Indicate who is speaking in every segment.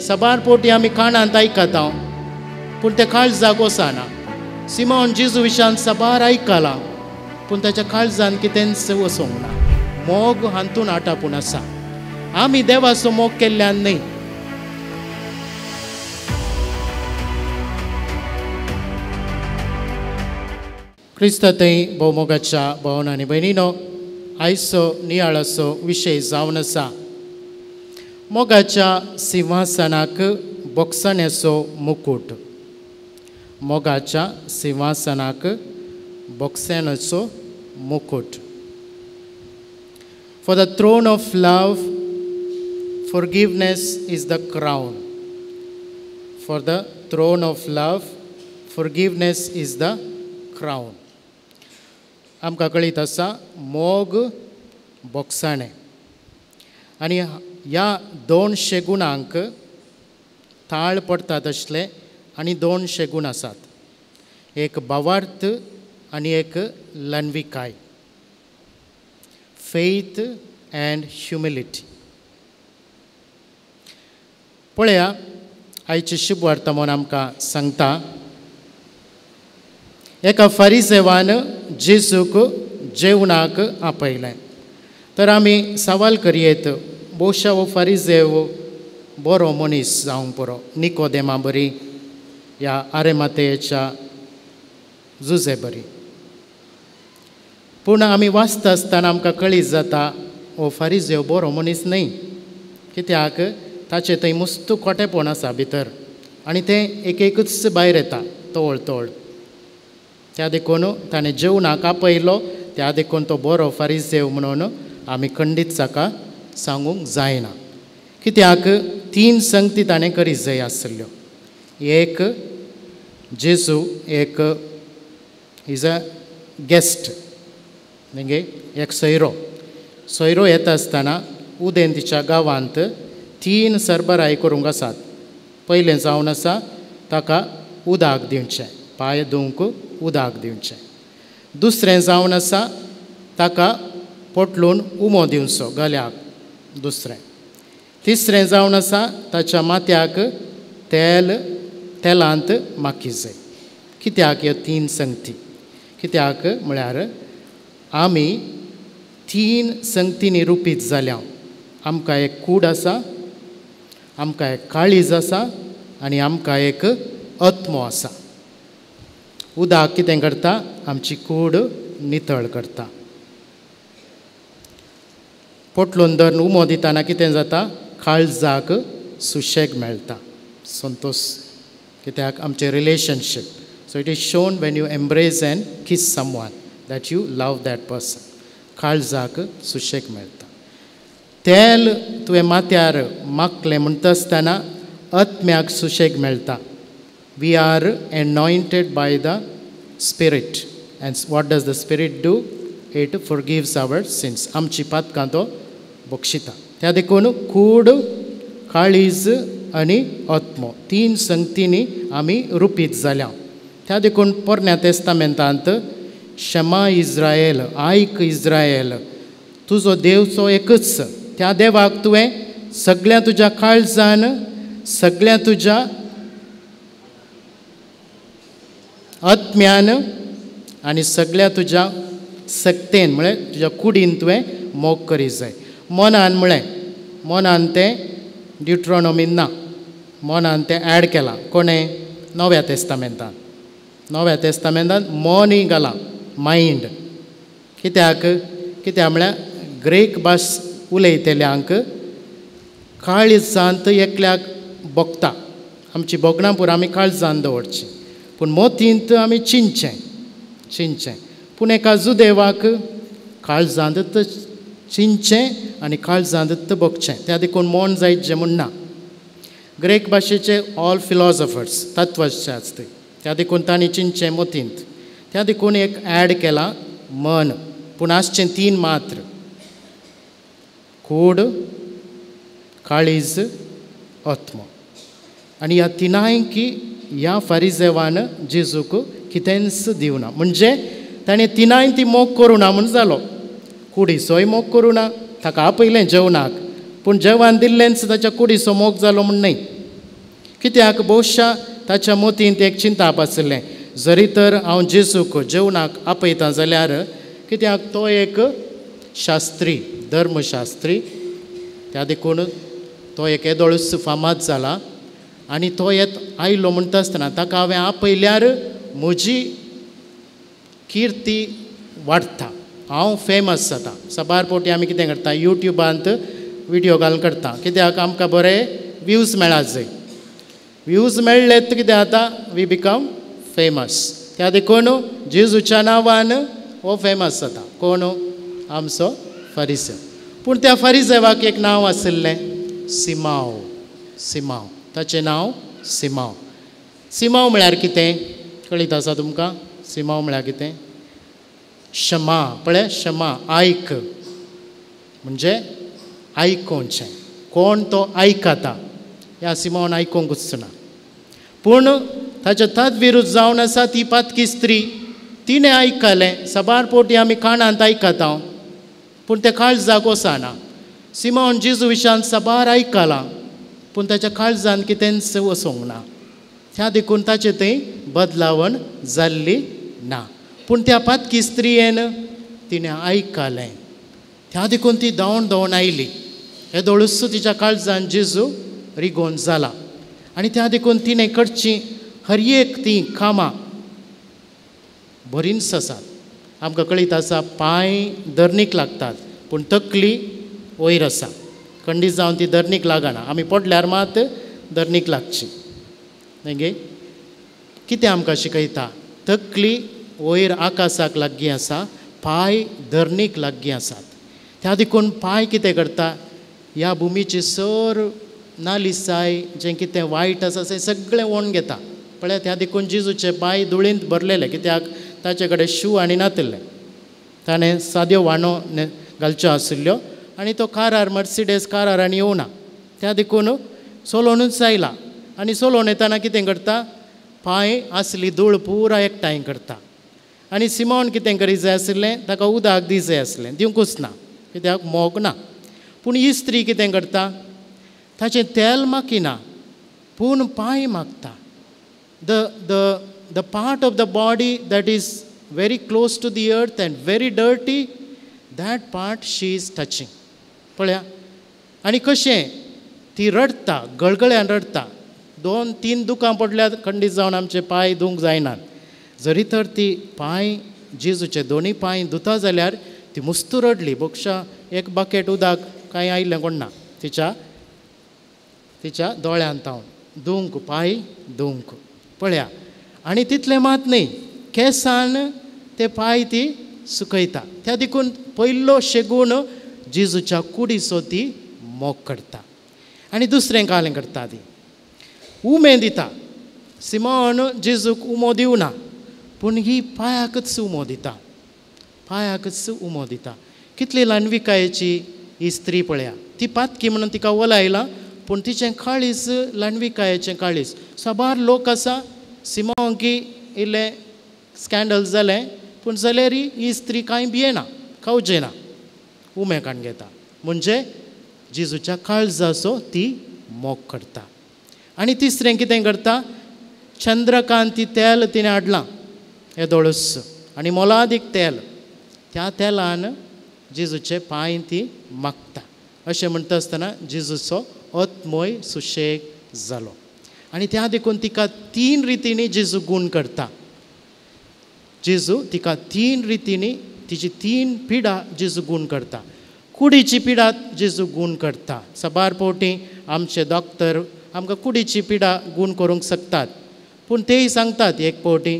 Speaker 1: सबार पोटी आमी कानांत आयकता पूण ते काळजाक वचना. सिमोन जेजू विशान सबार आयकलां पूण ताच्या काळजान कितेंच वचोंक ना. मोग हातून आटापून आसा. आमी देवाचो मोग केल्ल्यान न्हय. क्रिस्तांतय भोवमोगाच्या भावन आनी भयणीनो, आयचो नियाळाचो विशय जावन आसा मोगाच्या सिंहासनाक बोगसण्याचो मुकुट. मोगाच्या सिंहासनाक बोगसण्याचो मुकुट. For the throne of love, forgiveness is the crown. For the throne of love, forgiveness is the crown. आमकां कळीत आसा मोग बोगसाणें. आनी ह्या 200 गुणांक ताळ पडटा तसले आनी 200 गुण आसात. एक भावार्थ आनी एक लन्विकाय. Faith and humility. पळया, आयची शुभ वर्तमान आमकां सांगता एका फारिसेवान जेजूक जेवणाक आपयलें. तर आमी सवाल करयेत, भोवशा हो फारिसेव बरो मनीस जावंक पुरो, निकोदेमा बरी या आरेमातेच्या जुजे बरी. पूण आमी वाचता आसतना आमकां कळीत जाता हो फारिसेव बरो मनीस न्हय. कित्याक ताचे थंय मस्त खोटेपण आसा भितर आनी तें एकूच भायर येता तवळ तवळ. त्या देखून ताणें जेवणाक आपयलो, त्या देखून तो बरो फारिसेव म्हणून आमी खंडीत ताका सांगूंक जायना. कित्याक 3 संगती ताणें करीत जाय आसल्यो. एक, जेजू एक इज अ गेस्ट, म्हणजे एक सोयरो येता आसतना उदेन तिच्या गांवांत 3 सरबराय करूंक आसात. पयलें जावन आसा ताका उदक दिवचें, पांय धुवंक उदक दिवचें. दुसरें जावन आसा ताका पोटलून उमो दिवचो गल्याक दुसरें. तिसरें जावन आसा ताच्या माथ्याक तेलांत माकी जाय. कित्याक ह्यो 3 संगती? कित्याक म्हळ्यार आमी 3 संगतींनी रुपीत जाल्या. आमकां एक कूड आसा, आमकां एक काळीज आसा आनी आमकां एक आत्मो आसा. उदक कितें करता? आमची कूड नितळ करता. पोटलून धरून उमो दितना कितें जाता? काळजाक सुशेग मेळटा, संतोश. कित्याक आमचें relationship. So it is shown Wien you embrace end kiss someone that you love that person. काळजाक सुशेग मेळटा. तेल तुवें माथ्यार मागलें म्हणटा आसतना आत्म्याक सुशेग मेळटा. We are anointed by the spirit. And what does the spirit do? It forgives our sins. आमची पातकां तो बक्षिता. त्या देखून कूड, काळीज आनी आत्मो 3 संगतींनी आमी रुपीत जाल्या. त्या देखून पोरण्या तेस्तामेंतांत शमा इज्रायेल, आयक इज्रायेल, तुजो देवचो एकच. त्या देवाक तुवें सगळ्या तुज्या काळजान, सगळ्या तुज्या आत्म्यान आनी सगळ्या तुज्या सक्तेन म्हळ्यार तुज्या कुडीन तुवें मोग करीत जाय. मनान मनान तें ड्युट्रॉनॉमीन ना. मनान तें ॲड केलां. कोणें? नव्या तेस्तामेंतान. नव्या तेस्तामेंतान मन ही घालां, मायंड. कित्याक म्हळ्यार ग्रेक भास उलयतल्यांक काळजांत एकल्याक बोगता. आमची बोगणां पुरो आमी काळजांत दवरचीं, पूण मोतींत आमी चिंतचें. पूण एका जुदेवाक काळजांत चिंतचें आनी काळजांत बोगचें. त्या देखून मन जायत जें म्हण ना. ग्रेक भाशेचे ऑल फिलॉसॉफर्स, तत्वशास्त्री, त्या देखून तांणी चिंतचें मोतींत. त्या देखून एक ॲड केलां मन. पूण आसचें 3 मात्र: कूड, काळीज, आत्मो. आनी ह्या तिनांयकी ह्या फारिसेवान जेजूक कितेंच दिवना. म्हणजे ताणें तिनांय ती मोग करूं ना म्हूण जालो. कुडीचोय मोग करूं ना, ताका आपयलें जेवणाक, पूण जेवण दिल्लेंच ताच्या कुडीचो मोग जालो म्हूण न्हय. कित्याक भोवशा ताच्या मोतींत एक चिंताप आसलें, जरी तर हांव जेजूक जेवणाक आपयतां जाल्यार, कित्याक तो एक शास्त्री, धर्मशास्त्री, त्या देखून तो एक येदोळूच फामाद जाला. आनी तो आयलो म्हणटा आसतना ताका हांवें आपयल्यार म्हजी किर्ती वाडटा, हांव फेमस जाता. सबार पोटी आमी कितें करता, युट्यूबांत विडियो घालून करता, कित्याक आमकां बरे व्यूज मेळा जाय. व्यूज मेळ्ळेत कितें जाता, वी बिकम फेमस. त्या देखून जेजूच्या नांवान हो फेमस जाता. कोण? आमचो फरिसेव. पूण त्या फरिसेवाक एक नांव आशिल्लें, सिमाव. सिमाव, ताचें नांव सिमाव. सिमाव म्हळ्यार कितें कळीत आसा तुमकां? सिमाव म्हळ्यार कितें? क्षमा. पळय, क्षमा, आयक म्हणजे आयकोवचें. कोण तो आयकता, ह्या सिमावान आयकोंकूच ना. पूण ताच्या तद विरुद्ध जावन आसा ती पातकी स्त्री. तिणें आयकलें. सबार पोटी आमी कानांत आयकता, पूण तें काळजाक वचना. सिमोन जेजू विशयान सबार आयकलां, पूण ताच्या काळजांत कितेंच वचोंक ना. त्या देखून ताचें थंय बदलावण जाल्ली ना. पूण त्या पातकी स्त्रियेन तिणें आयकलें. त्या देखून ती धांवून धांवून आयली. येदोळूच तिच्या काळजांत जेजू रिगोवन जाला. आनी त्या देखून तिणें करची हर एक ती कामां बरींच आसात. आमकां कळीत आसा, पांय धरणीक लागतात, पूण तकली वयर आसा. खंडीत जावन ती धरणीक लागना. आमी पडल्यार मात धरणीक लागची न्ही गे. कितें आमकां शिकयता? तकली वयर आकाशाक लागीं आसा, पांय धरणीक लागीं आसात. त्या देखून पांय कितें करता, ह्या भुमीची सर नालिसाय जें कितें वायट आसा तें सगळें वोन घेता. पळय, त्या देखून जेजूचे पांय धुळींत भरलेले, कित्याक ताचे कडेन शू आनी नासले. ताणें साद्यो वाणो घालच्यो आशिल्ल्यो आनी तो कारार, मर्सिडीज कारारान येवना. त्या देखून चलोवनूच आयला. आनी चलोवन येताना कितें करता, पांय आसली धूळ पुराय एकठांय करता. आनी सिमोन कितें करी जाय आशिल्लें, ताका उदक दी जाय आसलें, दिवंकूच ना, कित्याक मोग ना. पूण ही स्त्री कितें करता, ताचें तेल मागिना, पूण पांय मागता. The part of the body that is very close to the earth and very dirty, that part she is touching. पळया, आनी कशें ती रडटा, गळगळ्यान रडटा. 2-3 दुखां पडल्यार खंडीत जावन आमचे पांय धुवंक जायनात. जरी तर ती पांय जेजूचे दोनी पांय धुता जाल्यार ती मुस्तू रडली. बक्षा एक बकेट उदक कांय आयिल्लें कोण ना तिच्या दोळ्यांत हांव धुवंक, पांय धुवंक. पळया, आनी तितलें मात न्ही, केंसान ते पांय ती सुकयता. त्या देखून पयलो शेगूण जेजूच्या कुडीचो ती मोग करता. आनी दुसरें कालें करता, ती उमेद दिता. सिमोन जेजूक उमो दिवना, पूण ही पांयाकच उमो दिता. पांयाकच उमो दिता. कितली ल्हानविकायेची ही स्त्री पळया. ती पातकी म्हणून तिका वलायला, पूण तिचें काळीज ल्हानविकायेचें काळीज. सबार लोक आसा, सिमोनकी इल्लें स्कॅन्डल जालें, पूण जाल्यारय ही स्त्री कांय भियेना, खावचेना, उमेकान घेता. म्हणजे जेजूच्या काळजाचो ती मोग करता. आनी तिसरें कितें करता, चंद्रकांती तेल तिणें हाडलां येदोळूच, आनी मोलादीक तेल. त्या तेलान जेजूचे पांय ती मागता. अशें म्हणटा आसतना जेजूचो आत्मोय सुशेग जालो. आनी त्या देखून तिका 3 रितींनी जेजू गूण करता. जेजू तिका 3 रितींनी तिची 3 पिडा जेजू गूण करता. कुडीची पिडा जेजू गूण करता. सबार फावटी आमचे डॉक्टर आमकां कुडीची पिडा गूण करूंक शकतात, पूण तेय सांगतात एक फावटी,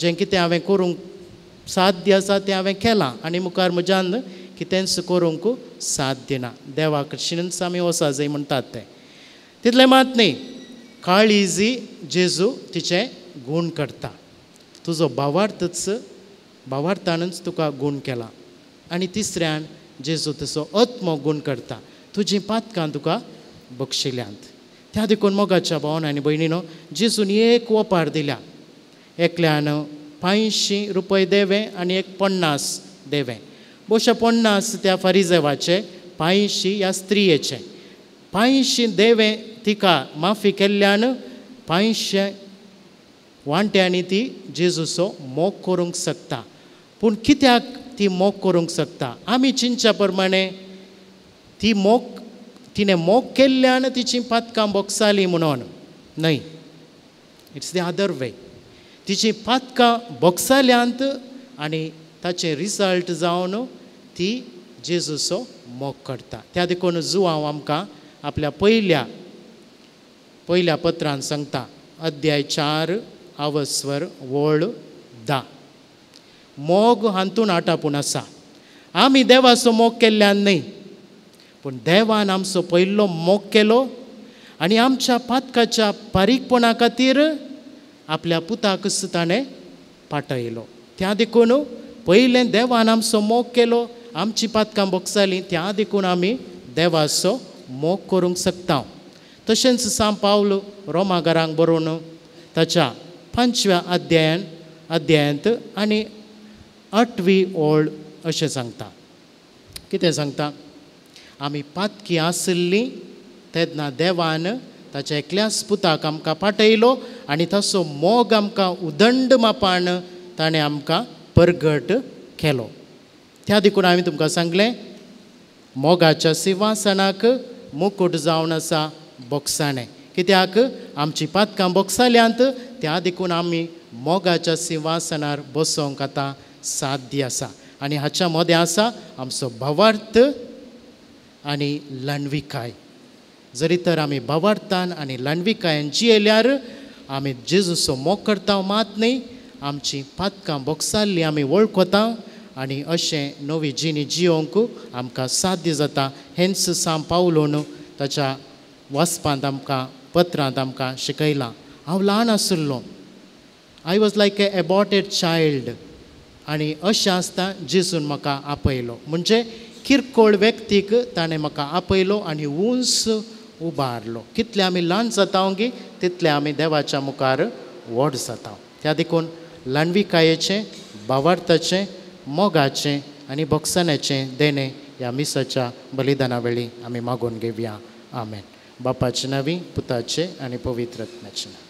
Speaker 1: जें कितें हांवें करूंक साध्य आसा तें हांवें केलां आनी मुखार म्हज्यान कितेंच करूंक साध्य ना. देवा कडच्यानच आमी वचा जाय म्हणटात ते. तितलें मात न्ही, काळीजी जेजू तिचें गूण करता. तुजो भावार्थानच तुका गूण केला. आनी तिसऱ्यान जेजू तसो आत्मो गूण करता, तुजीं पातकां तुका बक्षिल्यांत. त्या देखून मोगाच्या भावान आनी भयणीनो, जेजून एक वपार दिल्या. एकल्यान 500 रुपये देवें आनी एक 50 देवें. बोशा 50 त्या फरिसेवाचे, 500 ह्या स्त्रियेचे. 500 देवें तिका माफी केल्ल्यान 500 वांट्यांनी ती जेजूचो मोग करूंक शकता. पूण कित्याक ती मोग करूंक शकता? आमी चिंतच्या प्रमाणे तिणें मोग केल्ल्यान तिची पातकां बोगसालीं म्हणून न्हय. It's the other way. तिची पातकां बोगसाल्यांत आनी ताचे रिजल्ट जावन ती जेजूचो मोग करता. त्या देखून जुआंव आमकां आपल्या पयल्या पत्रांत सांगता, अध्याय 4 आवस्वर वळ 10. मोग हातून आटापून आसा. आमी देवाचो मोग केल्ल्यान न्हय, पूण देवान आमचो पयलो मोग केलो आनी आमच्या पातकाच्या बारीकपणा खातीर आपल्या पुताक ताणें पाठयलो. त्या देखून पयलें देवान आमचो मोग केलो, आमची पातकां बोगसालीं, त्या देखून आमी देवाचो मोग करूंक शकता. तशेंच सांत पावल रोमाकारांक बरोवन ताच्या 5व्या अध्यायांत आनी 8वी ओळ अशें सांगता. कितें सांगता? आमी पातकी आसलीं तेन्ना देवान ताच्या एकल्याच पुताक आमकां पाठयलो आनी ताचो मोग आमकां उदंड मापान ताणें आमकां परगट केलो. त्या देखून हांवें तुमकां सांगलें, मोगाच्या सिंहासनाक मुकूट जावन आसा बोगसाणें. कित्याक आमची पातकां बोगसाल्यांत, त्या देखून आमी मोगाच्या सिंहासनार बसोंक आतां साध्य आसा. आनी हाच्या मदें आसा आमचो भावार्थ आनी लणविकाय. जरी तर आमी भावार्थान आनी लणविकायेन जियेल्यार आमी जेजूचो मोग करता मात न्हय, आमची पातकां बोगसाल्लीं आमी वळखता आनी अशें नवी जिणी जियोंक आमकां साध्य जाता. हेंच सांत पावलोन ताच्या वाचपांत आमकां पत्रांत आमकां शिकयलां. हांव ल्हान आशिल्लो, I was like a aborted child, आनी अशें आसता जेजून म्हाका आपयलो. म्हणजे किरकोळ व्यक्तीक ताणें म्हाका आपयलो आनी उंच उबारलो. कितले आमी ल्हान जाता गी तितले आमी देवाच्या मुखार व्हड जाता. त्या देखून लणविकायेचें, भावार्थाचें, मोगाचें आनी बोगसाण्याचें देणें ह्या मिसाच्या बलिदाना वेळी आमी मागून घेवया. आमेन. बापाचे नांवी, पुताचे आनी पवित्र आत्म्याचे नांव.